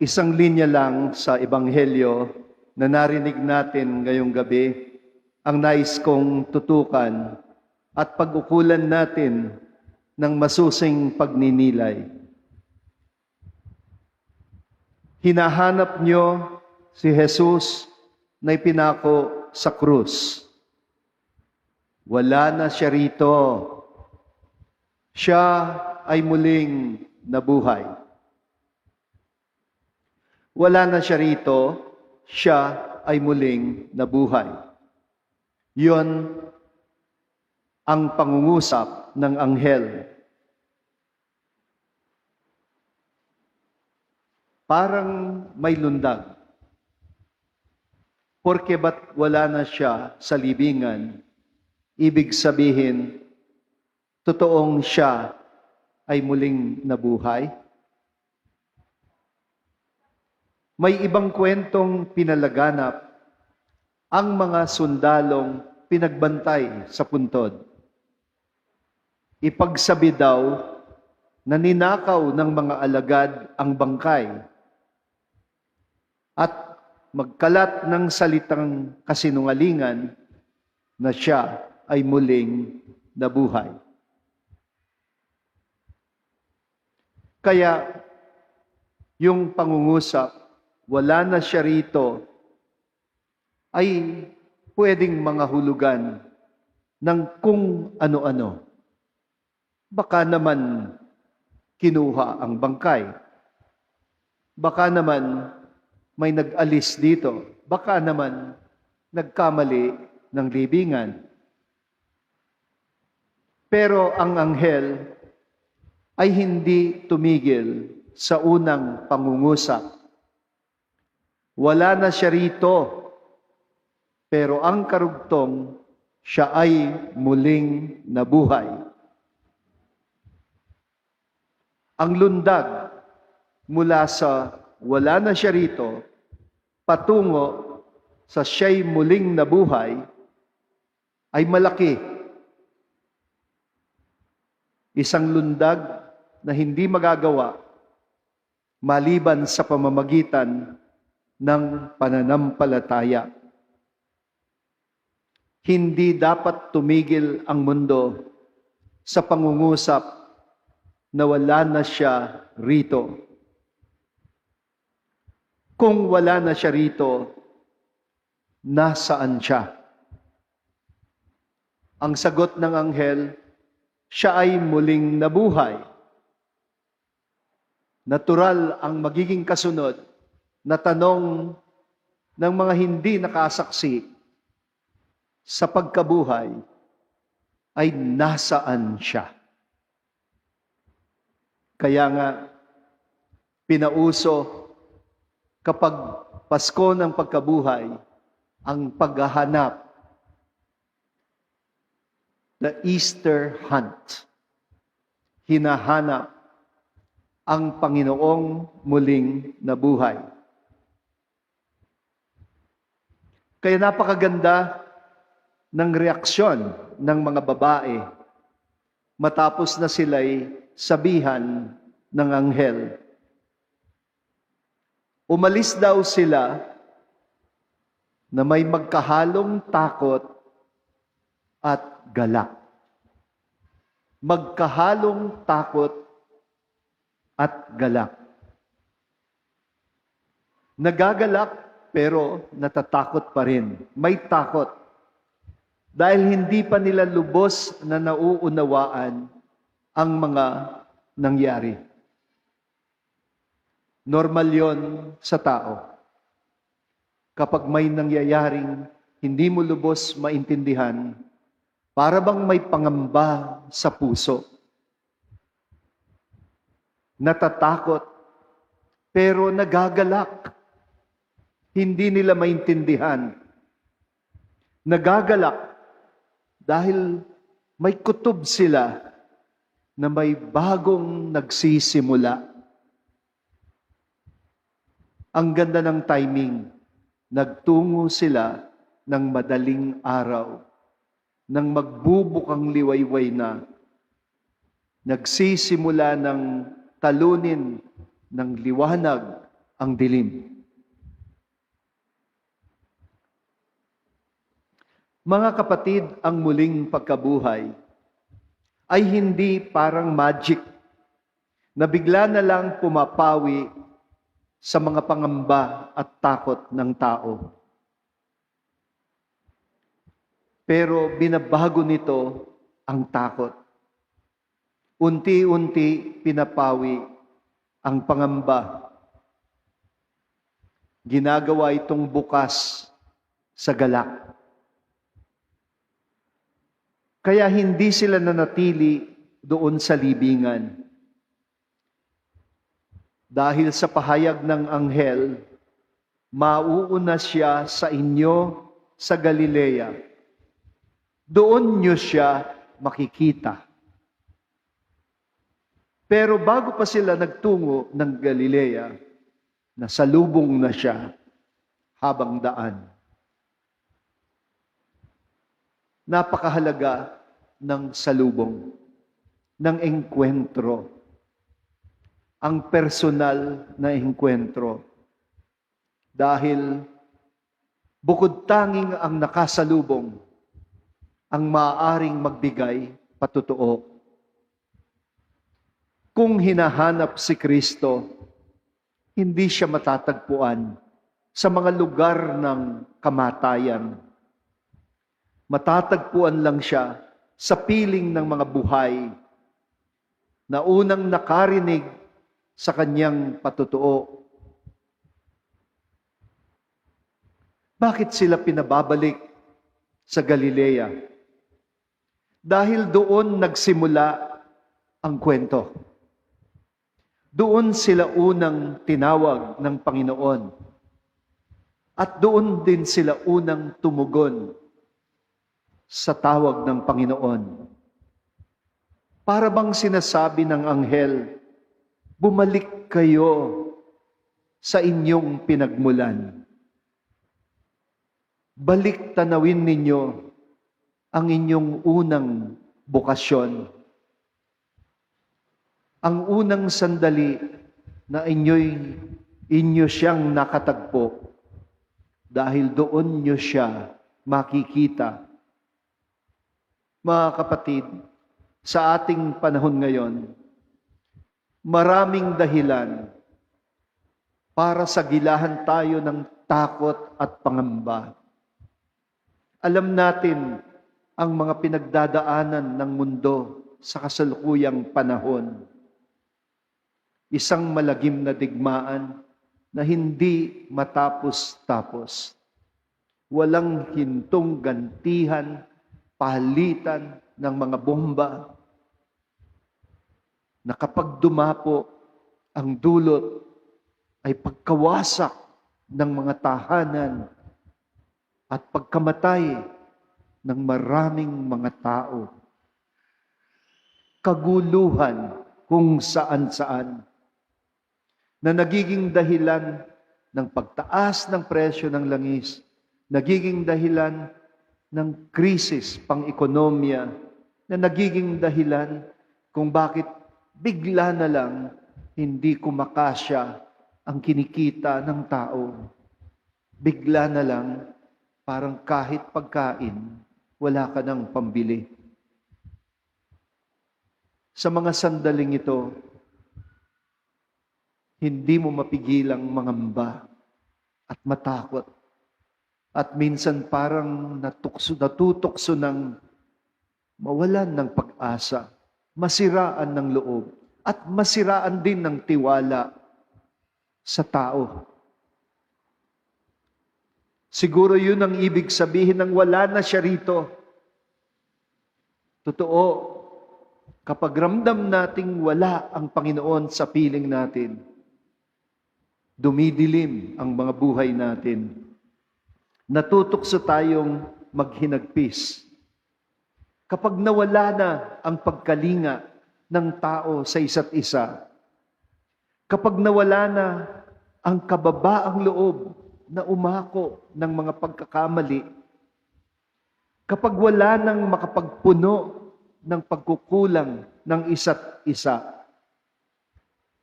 Isang linya lang sa Ebanghelyo na narinig natin ngayong gabi ang nais kong tutukan at pag-ukulan natin ng masusing pagninilay. Hinahanap niyo si Jesus na ipinako sa krus. Wala na siya rito. Siya ay muling nabuhay. Wala na siya rito, siya ay muling nabuhay. Yon ang pangungusap ng anghel. Parang may lundag. Porque ba't wala na siya sa libingan? Ibig sabihin, totoong siya ay muling nabuhay? May ibang kwentong pinalaganap ang mga sundalong pinagbantay sa puntod. Ipagsabi daw na ninakaw ng mga alagad ang bangkay at magkalat ng salitang kasinungalingan na siya ay muling nabuhay. Kaya yung pangungusap, wala na siya rito, ay pwedeng mga hulugan ng kung ano-ano. Baka naman kinuha ang bangkay. Baka naman may nag-alis dito. Baka naman nagkamali ng libingan. Pero ang anghel ay hindi tumigil sa unang pangungusap. Wala na siya rito, pero ang karugtong, siya ay muling nabuhay. Ang lundag mula sa wala na siya rito, patungo sa siya'y muling nabuhay, ay malaki. Isang lundag na hindi magagawa maliban sa pamamagitan ng pananampalataya. Hindi dapat tumigil ang mundo sa pangungusap na wala na siya rito. Kung wala na siya rito, nasaan siya? Ang sagot ng anghel, siya ay muling nabuhay. Natural ang magiging kasunod na tanong ng mga hindi nakasaksi sa pagkabuhay ay nasaan siya? Kaya nga, pinauso kapag Pasko ng pagkabuhay ang paghahanap, the Easter hunt. Hinahanap ang Panginoong muling nabuhay. Kaya napakaganda ng reaksyon ng mga babae matapos na sila'y sabihan ng anghel. Umalis daw sila na may magkahalong takot at galak. Magkahalong takot at galak. Nagagalak pero natatakot pa rin. May takot. Dahil hindi pa nila lubos na nauunawaan ang mga nangyari. Normal yon sa tao. Kapag may nangyayaring hindi mo lubos maintindihan, para bang may pangamba sa puso. Natatakot, pero nagagalak. Hindi nila maintindihan. Nagagalak dahil may kutob sila na may bagong nagsisimula. Ang ganda ng timing. Nagtungo sila ng madaling araw, nang magbubukang liwayway na. Nagsisimula ng talunin ng liwanag ang dilim. Mga kapatid, ang muling pagkabuhay ay hindi parang magic na bigla na lang pumapawi sa mga pangamba at takot ng tao. Pero binabago nito ang takot. Unti-unti pinapawi ang pangamba. Ginagawa itong bukas sa galak. Kaya hindi sila nanatili doon sa libingan. Dahil sa pahayag ng anghel, mauuna siya sa inyo sa Galilea. Doon niyo siya makikita. Pero bago pa sila nagtungo ng Galilea, nasalubong na siya habang daan. Napakahalaga ng salubong, ng engkwentro. Ang personal na engkwentro. Dahil bukod tanging ang nakasalubong ang maaaring magbigay patotoo. Kung hinahanap si Kristo, hindi siya matatagpuan sa mga lugar ng kamatayan. Matatagpuan lang siya sa piling ng mga buhay na unang nakarinig sa kanyang patotoo. Bakit sila pinababalik sa Galilea? Dahil doon nagsimula ang kwento. Doon sila unang tinawag ng Panginoon. At doon din sila unang tumugon sa tawag ng Panginoon. Para bang sinasabi ng anghel, bumalik kayo sa inyong pinagmulan. Balik tanawin ninyo ang inyong unang bukasyon. Ang unang sandali na inyo siyang nakatagpo dahil doon nyo siya makikita. Mga kapatid, sa ating panahon ngayon, maraming dahilan para sagilahan tayo ng takot at pangamba. Alam natin ang mga pinagdadaanan ng mundo sa kasalukuyang panahon. Isang malagim na digmaan na hindi matapos-tapos. Walang hintong gantihan, palitan ng mga bomba na kapag dumapo ang dulot ay pagkawasak ng mga tahanan at pagkamatay ng maraming mga tao. Kaguluhan kung saan-saan na nagiging dahilan ng pagtaas ng presyo ng langis, nagiging dahilan ng krisis pang-ekonomiya, na nagiging dahilan kung bakit bigla na lang hindi kumakasya ang kinikita ng tao. Bigla na lang parang kahit pagkain, wala ka ng pambili. Sa mga sandaling ito, hindi mo mapigilang mangamba at matakot. At minsan parang natutokso ng mawalan ng pag-asa, masiraan ng loob, at masiraan din ng tiwala sa tao. Siguro yun ang ibig sabihin ng wala na siya rito. Totoo, kapag ramdam nating wala ang Panginoon sa piling natin, dumidilim ang mga buhay natin. Natutokso tayong maghinagpis. Kapag nawala na ang pagkalinga ng tao sa isa't isa, kapag nawala na ang kababaang loob na umako ng mga pagkakamali, kapag wala nang makapagpuno ng pagkukulang ng isa't isa,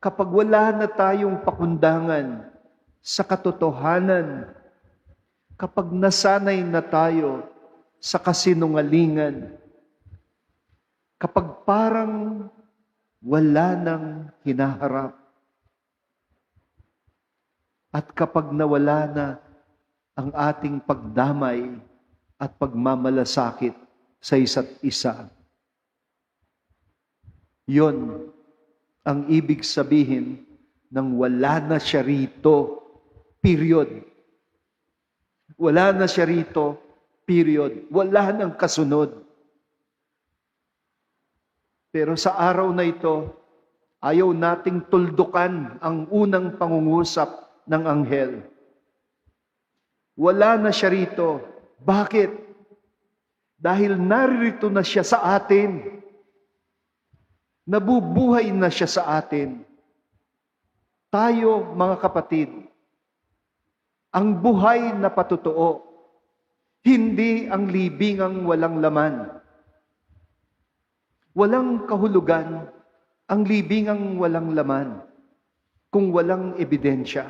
kapag wala na tayong pakundangan sa katotohanan, kapag nasanay na tayo sa kasinungalingan, kapag parang wala nang hinaharap, at kapag nawala na ang ating pagdamay at pagmamalasakit sa isa't isa, yon ang ibig sabihin ng wala na siya rito, period. Wala na siya rito, period. Wala nang kasunod. Pero sa araw na ito, ayaw nating tuldukan ang unang pangungusap ng anghel. Wala na siya rito. Bakit? Dahil naririto na siya sa atin. Nabubuhay na siya sa atin. Tayo, mga kapatid, ang buhay na patotoo, hindi ang libingang walang laman. Walang kahulugan ang libingang walang laman kung walang ebidensya.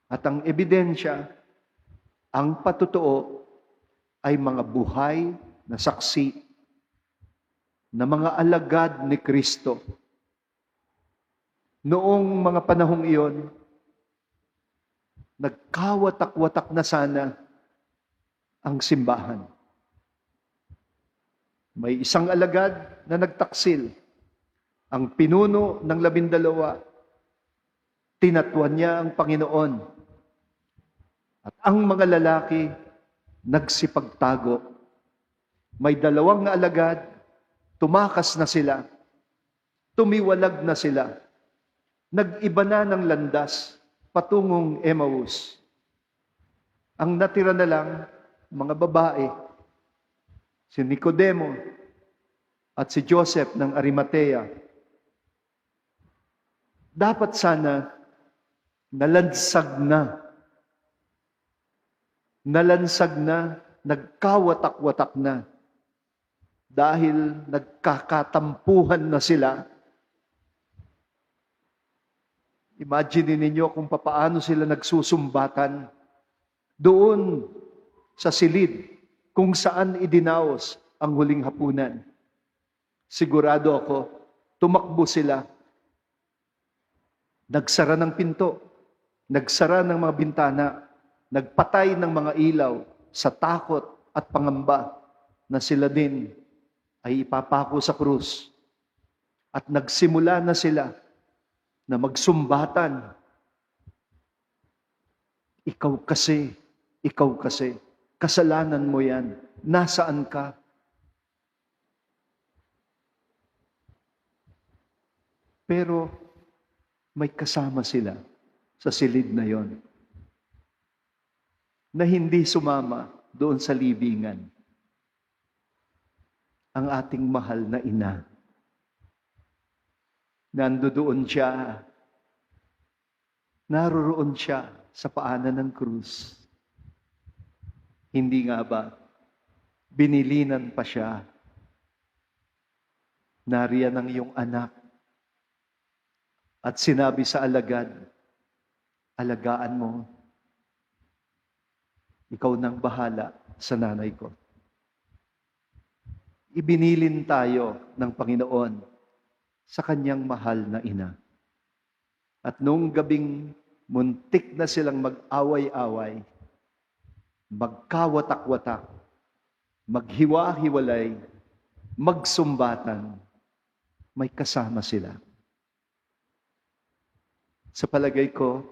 At ang ebidensya, ang patotoo, ay mga buhay na saksi na mga alagad ni Kristo. Noong mga panahong iyon, nagkawatak-watak na sana ang simbahan. May isang alagad na nagtaksil. Ang pinuno ng 12, tinatuan niya ang Panginoon. At ang mga lalaki, nagsipagtago. May 2 na alagad, tumakas na sila. Tumiwalag na sila. Nag-iba na ng landas patungong Emmaus. Ang natira na lang, mga babae, si Nicodemo at si Joseph ng Arimatea. Dapat sana nalansag na, nagkawatak-watak na, dahil nagkakatampuhan na sila. Imagine ninyo kung papaano sila nagsusumbatan doon sa silid kung saan idinaos ang huling hapunan. Sigurado ako, tumakbo sila. Nagsara ng pinto, nagsara ng mga bintana, nagpatay ng mga ilaw sa takot at pangamba na sila din ay ipapako sa krus. At nagsimula na sila na magsumbatan. Ikaw kasi, kasalanan mo yan. Nasaan ka? Pero may kasama sila sa silid na yon na hindi sumama doon sa libingan. Ang ating mahal na ina. Nandoon siya. Naroroon siya sa paanan ng krus. Hindi nga ba, binilinan pa siya. Nariyan ang iyong anak. At sinabi sa alagad, alagaan mo. Ikaw nang bahala sa nanay ko. Ibinilin tayo ng Panginoon sa kanyang mahal na ina. At noong gabing muntik na silang mag-away-away, magkawatak-watak, maghiwa-hiwalay, magsumbatan, may kasama sila. Sa palagay ko,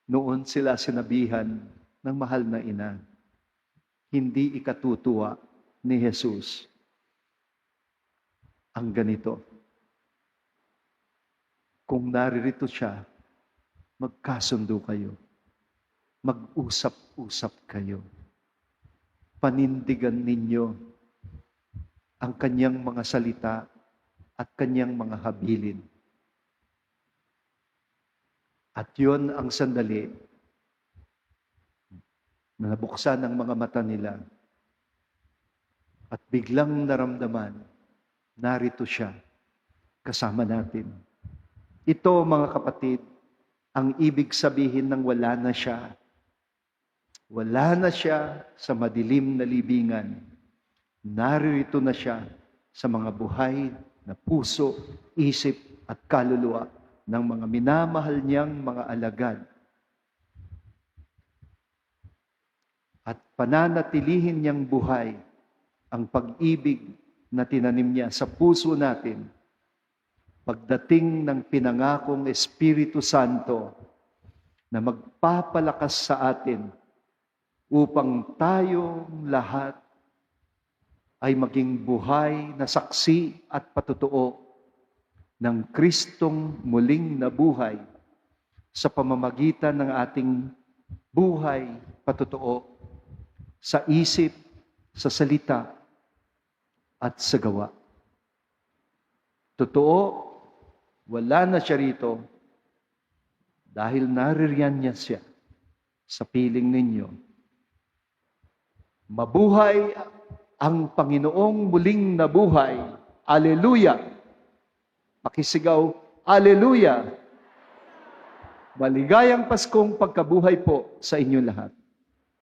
noon sila sinabihan ng mahal na ina, hindi ikatutuwa ni Jesus ang ganito. Kung naririto siya, magkasundo kayo. Mag-usap-usap kayo. Panindigan ninyo ang kanyang mga salita at kanyang mga habilin. At yun ang sandali na nabuksan ang mga mata nila at biglang naramdaman, narito siya kasama natin. Ito, mga kapatid, ang ibig sabihin ng wala na siya. Wala na siya sa madilim na libingan. Narito na siya sa mga buhay na puso, isip at kaluluwa ng mga minamahal niyang mga alagad. At pananatilihin niyang buhay ang pag-ibig na tinanim niya sa puso natin pagdating ng pinangakong Espiritu Santo na magpapalakas sa atin upang tayong lahat ay maging buhay na saksi at patutuo ng Kristong muling nabuhay sa pamamagitan ng ating buhay patutuo sa isip, sa salita, at sa gawa. Totoo, wala na siya rito dahil naririyan niya siya sa piling ninyo. Mabuhay ang Panginoong muling nabuhay. Aleluya! Pakisigaw, Aleluya! Maligayang Paskong pagkabuhay po sa inyong lahat.